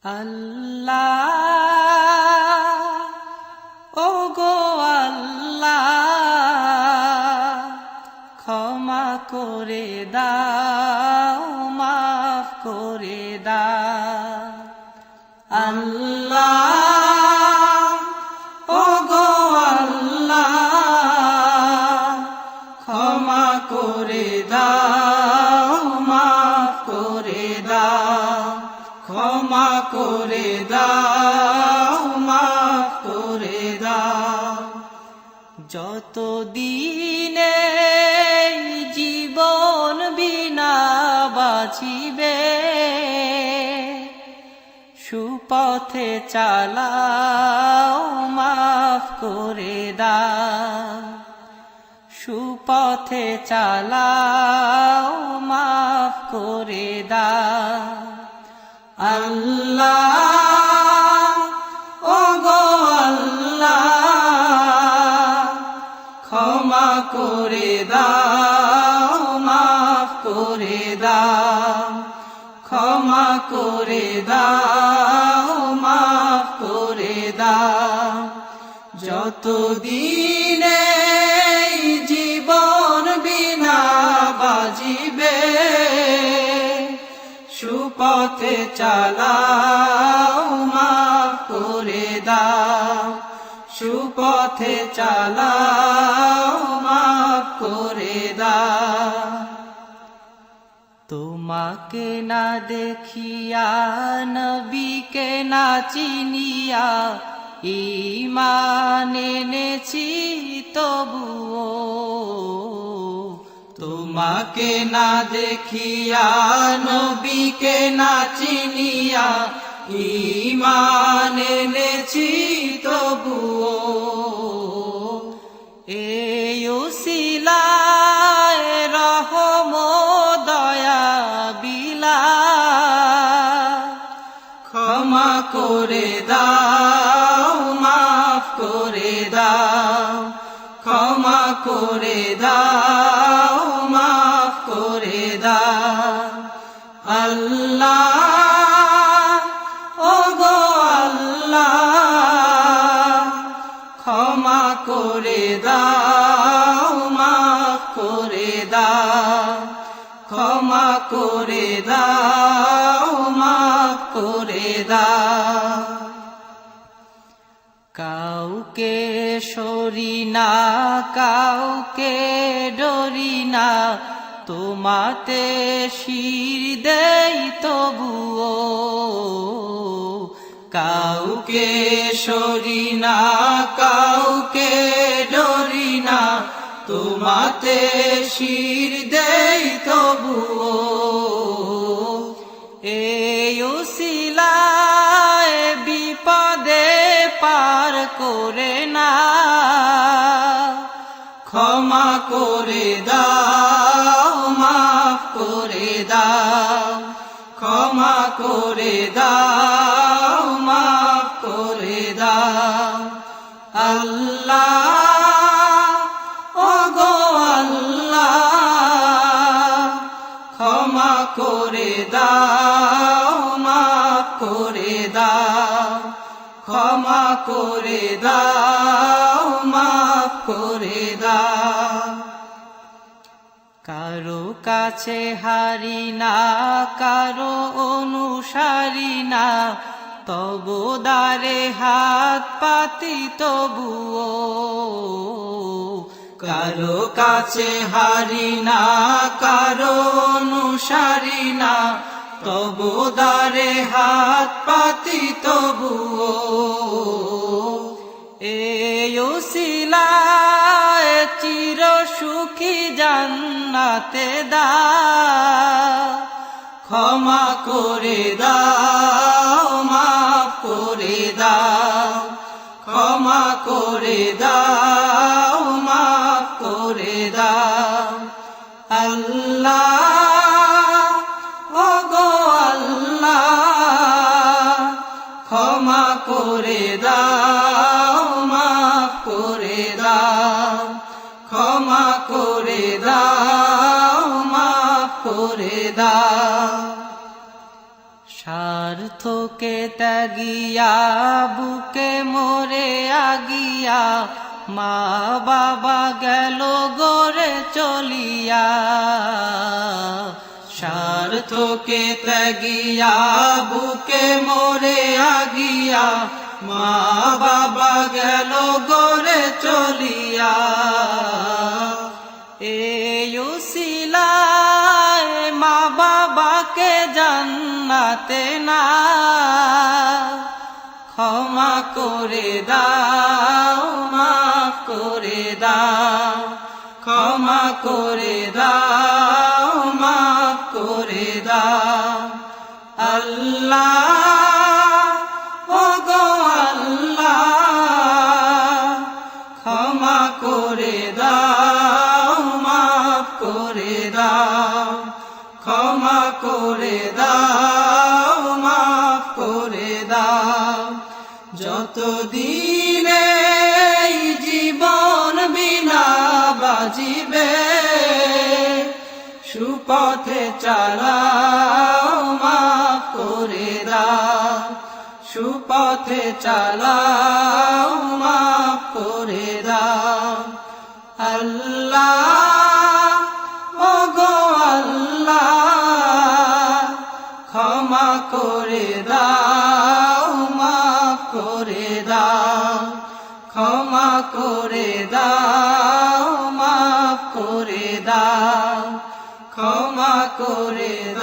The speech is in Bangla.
আল্লাহ ও গো আল্লাহ ক্ষমা করে দাও মাফ করে দাও আল্লাহ ও গো আল্লাহ ক্ষমা করে দাও মাফ করে দাও ক্ষমা করে দাও মাফ করে দাও যত দিনে জীবন বিনা বাঁচিবে সুপথে চালাও মাফ করে দাও সুপথে চালাও মাফ করে দাও আল্লাহ ও গো আল্লাহ ক্ষমা করে দাও মাফ করে দাও ক্ষমা করে দাও মাফ করে দাও যত দিনে জীবন বিনা বাজিবে সুপথে চালাও মাফ করে দাও সুপথে চালাও মাফ করে দাও তোমাকে না দেখিয়া নবীকে না চিনিয়া ঈমান এনেছি তবুও তোমাকে না দেখিয়া নবীকে না চিনিয়া ঈমান এনেছি তবুও এই উসিলায় রহম দয়া বিলা ক্ষমা করে দাও মাফ করে দাও ক্ষমা করে দাও মাফ করে দাও আল্লাহ ও গো আল্লাহ ক্ষমা করে দাও মাফ করে দাও ক্ষমা করে দাও মাফ করে দাও কাউকে সরি না কাউকে ডরি না তোমাতে শির দেই তবুও কাউকে সরি না কাউকে ডরি না তোমাতে শির দেই তবুও এই উসিলায় বিপদে পার করে না ক্ষমা করে দাও মাফ করে দাও ক্ষমা করে দাও মাফ করে দাও আল্লাহ ও গো আল্লাহ ক্ষমা করে দাও মাফ করে দাও ক্ষমা করে দাও মাফ করে দাও কারো কাছে হারি না কারো অনুসারী না তবু দ্বারে হাত পাতি তবুও কারো কাছে হারি না কারো অনুসারী না তবু দ্বারে হাত পাতি তবুও এই উসিলায় চির সুখী জান্নাতে দাও ক্ষমা করে দাও মাফ করে দাও ক্ষমা করে দাও মাফ করে দাও আল্লাহ ও গো আল্লাহ ক্ষমা করে দাও মাফ করে দাও ক্ষমা করে দাও মাফ করে দাও স্বার্থ থোকে ত্যাগিয়া বুকে মোরে আগিয়া মা বাবা গেল গোরে চলিয়া স্বার্থকে ত্যাগিয়া বুকে মোরে আগিয়া মা বাবা গেল গোরে চলিয়া এই উসিলায় মা বাবাকে জান্নাতে না ক্ষমা করে দাও মাফ করে দাও ক্ষমা করে দাও মাফ করে দাও আল্লাহ ও গো আল্লাহ ক্ষমা করে দাও মাফ করে দাও ক্ষমা করে দাও মাফ করে দাও যতদিনে এই জীবন বিনা বাজিবে সুপথে চালাও মাফ করে দাও সুপথে চালাও মাফ করে দাও আল্লাহ ও গো আল্লাহ ক্ষমা করে দাও মাফ করে দাও ক্ষমা করে দাও মাফ করে দাও ক্ষমা করে দাও।